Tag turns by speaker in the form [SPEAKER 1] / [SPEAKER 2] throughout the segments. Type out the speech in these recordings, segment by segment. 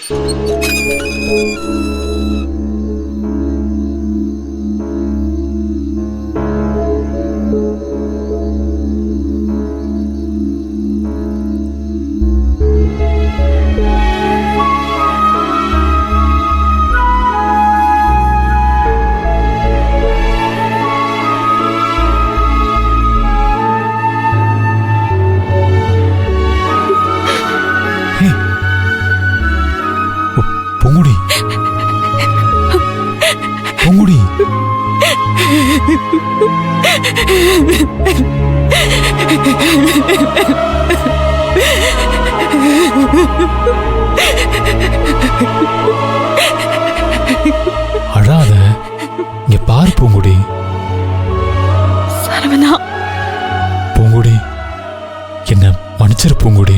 [SPEAKER 1] பூங்குடி, பூங்குடி, அழாத, இங்க பாரு பூங்குடி.
[SPEAKER 2] சரவணா,
[SPEAKER 1] பூங்குடி, என்ன மன்னிச்சிரு பூங்குடி.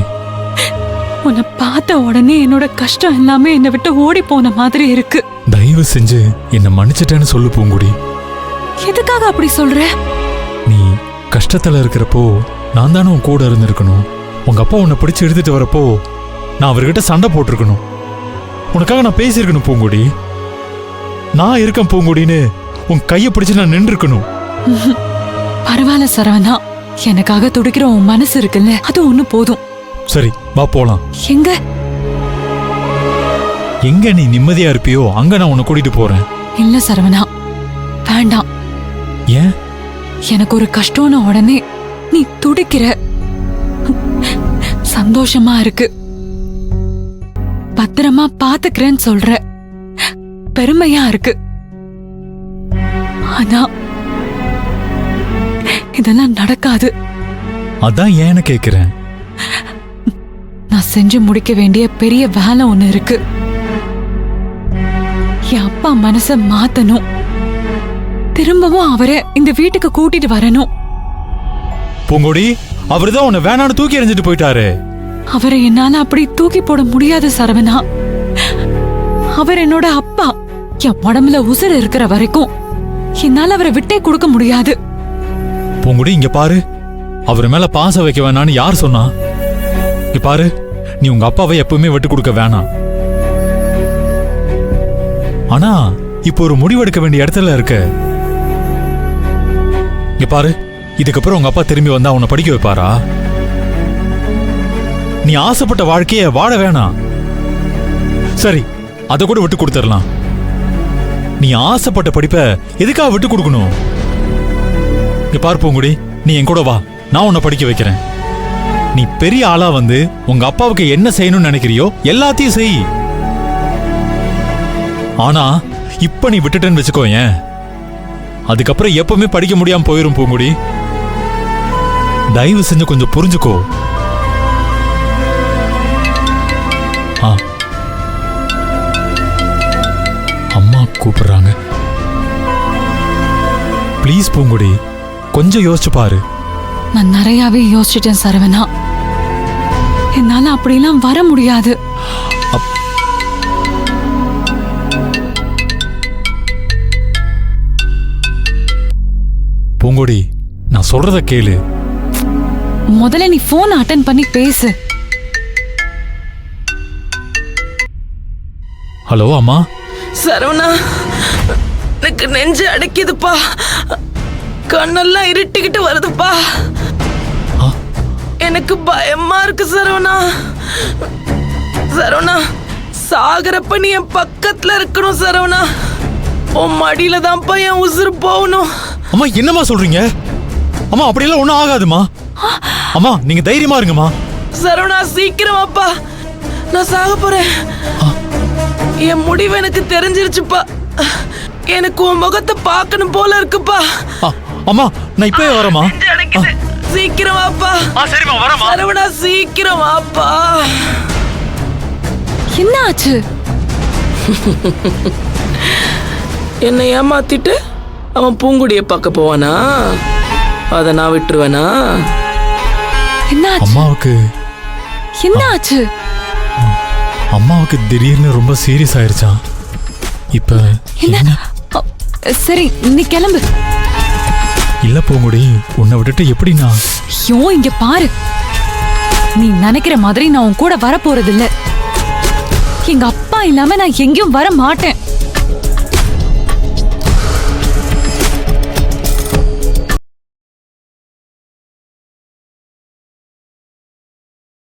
[SPEAKER 2] உன்னை பார்த்த உடனே என்னோட கஷ்டம் எல்லாமே என்னை விட்டு ஓடி போன மாதிரி இருக்கு.
[SPEAKER 1] தயவு செஞ்சு என்ன மன்னிச்சிட்டேன்னு சொல்லு பூங்குடி.
[SPEAKER 2] எதுக்காக அப்படி சொல்ற?
[SPEAKER 1] நீ கஷ்டத்துல இருக்கிறப்போ நான் தானே உன் கூட இருந்திருக்கணும். உங்க அப்பா உன்னை பிடிச்சு எடுத்துட்டு வரப்போ நான் அவர்கிட்ட சண்டை போட்டிருக்கணும். உனக்காக நான் பேசியிருக்கணும் பூங்குடி. நான் இருக்கேன் பூங்குடின்னு உன் கையை பிடிச்சு நான் நின்றுக்கணும்.
[SPEAKER 2] பரவாயில்ல சரவணா, எனக்காக துடிக்கிற உன் மனசு இருக்குல்ல, அது ஒண்ணு போதும்.
[SPEAKER 1] சரி, வா போலாம்.
[SPEAKER 2] எங்க?
[SPEAKER 1] எங்க நீ நிம்மதியா இருப்பியோ அங்க நான் உன்னை கூட்டிட்டு போறேன்.
[SPEAKER 2] இல்ல சரவணா, வேண்டாம்.
[SPEAKER 1] ஏன்?
[SPEAKER 2] எனக்கு ஒரு கஷ்டம்னு உடனே நீ துடிக்கிற. சந்தோஷமா இருக்கு, பத்திரமா பாத்துக்கிறேன்னு சொல்ற, பெருமையா இருக்கு. ஆனா இதெல்லாம் நடக்காது.
[SPEAKER 1] அதான் ஏன்னு கேக்குறேன்.
[SPEAKER 2] நான் செஞ்சு முடிக்க வேண்டிய பெரிய வேலை ஒண்ணு இருக்கு. என் அப்பா மனச மாத்தணும், திரும்பவும் அவரை இந்த வீட்டுக்கு கூட்டிட்டு வரணும்.
[SPEAKER 1] பூங்குடி, அவருதான் உன்னை வேணான்னு தூக்கி எறிஞ்சிட்டு போயிட்டாரு.
[SPEAKER 2] அவரை என்னால அப்படி தூக்கி போட முடியாது சரவணா. அவர் என்னோட அப்பா. என் உடம்புல உசுறு இருக்கிற வரைக்கும் என்னால அவரை விட்டே கொடுக்க முடியாது.
[SPEAKER 1] பூங்குடி, இங்க பாரு, அவர் மேல பாசம் வைக்க வேணான்னு யார் சொன்னா? இங்க பாரு, நீ உங்க அப்பாவை எப்பவுமே விட்டு கொடுக்க வேணாம். ஆனா இப்போ ஒரு முடிவெடுக்க வேண்டிய இடத்துல இருக்க. இங்க பாரு, இதுக்கப்புறம் உங்க அப்பா திரும்பி வந்தா உன்னை படிக்க வைப்பாரா? நீ ஆசைப்பட்ட வாழ்க்கைய வாழ வேணாம். சரி, அதை கூட விட்டு கொடுத்துடலாம். நீ ஆசைப்பட்ட படிப்பை எதுக்காக விட்டு கொடுக்கணும்? இங்க பாரு பூங்குடி, நீ என் கூட வா, நான் உன்னை படிக்க வைக்கிறேன். நீ பெரிய ஆளா வந்து உங்க அப்பாவுக்கு என்ன செய்யணும்னு நினைக்கிறியோ எல்லாத்தையும் செய். ஆனா இப்ப நீ விட்டுட்டேன்னு வச்சுக்கோ, ஏன் அதுக்கப்புறம் எப்பவுமே படிக்க முடியாம போயிரும் பூங்குடி. தயவு செஞ்சு கொஞ்சம் புரிஞ்சுக்கோ. அம்மா கூப்பிடுறாங்க. ப்ளீஸ் பூங்குடி, கொஞ்சம் யோசிச்சு பாரு.
[SPEAKER 2] நான் நிறையவே யோசிச்சிட்டேன் சரவணா. என்னால அப்படிலாம் வர முடியாது.
[SPEAKER 1] பூங்குடி, நான் சொல்றத கேளு.
[SPEAKER 2] முதல்ல நீ போன் அட்டெண்ட் பண்ணி பேசு.
[SPEAKER 1] ஹலோ அம்மா.
[SPEAKER 3] சரவணா, எனக்கு நெஞ்சு அடைக்குதுப்பா, கண்ணெல்லாம் இருட்டிக்கிட்டு வருதுப்பா. எனக்கு பயமா இருக்கு சரவணா. சரவணா, சாகரப்ப நீ என் பக்கத்துல இருக்கணும் சரவணா. உன் மடியில தான்ப்பா என் உசுறு போகணும்.
[SPEAKER 1] அம்மா, என்னம்மா சொல்றீங்க? அம்மா, அப்படியெல்லாம் ஒண்ணும் ஆகாதுமா. அம்மா, நீங்க தைரியமா இருங்கம்மா.
[SPEAKER 3] சரவணா, சீக்கிரமாப்பா, நான் சாக போறேன். என் முடிவு எனக்கு தெரிஞ்சிருச்சுப்பா. எனக்கு உன் முகத்தை பார்க்கணும் போல இருக்குப்பா.
[SPEAKER 1] அம்மா, நான் இப்பவே வரேம்மா.
[SPEAKER 3] சீக்கிரமாப்பா.
[SPEAKER 1] சரிம்மா, வரேம்மா.
[SPEAKER 3] சரவணா, சீக்கிரமாப்பா.
[SPEAKER 2] என்ன ஆச்சு?
[SPEAKER 3] என்னை ஏமாத்திட்டு அவன் பூங்குடியை பார்க்க போவானா? அதை நான் விட்டுருவேனா?
[SPEAKER 1] அம்மாவுக்கு
[SPEAKER 2] என்ன ஆச்சு?
[SPEAKER 1] அம்மாவுக்கு திடீர்னு ரொம்ப சீரியஸ் ஆயிருச்சான். இப்ப
[SPEAKER 2] என்ன? சரி, நீ கிளம்பு.
[SPEAKER 1] இல்ல பூங்குடி, உன்னை விட்டுட்டு எப்படி நான்?
[SPEAKER 2] ஐயோ, இங்க பாரு, நீ நினைக்கிற மாதிரி நான் உன் கூட வரப்போறது இல்ல. எங்க அப்பா இல்லாம நான் எங்கேயும் வர மாட்டேன்.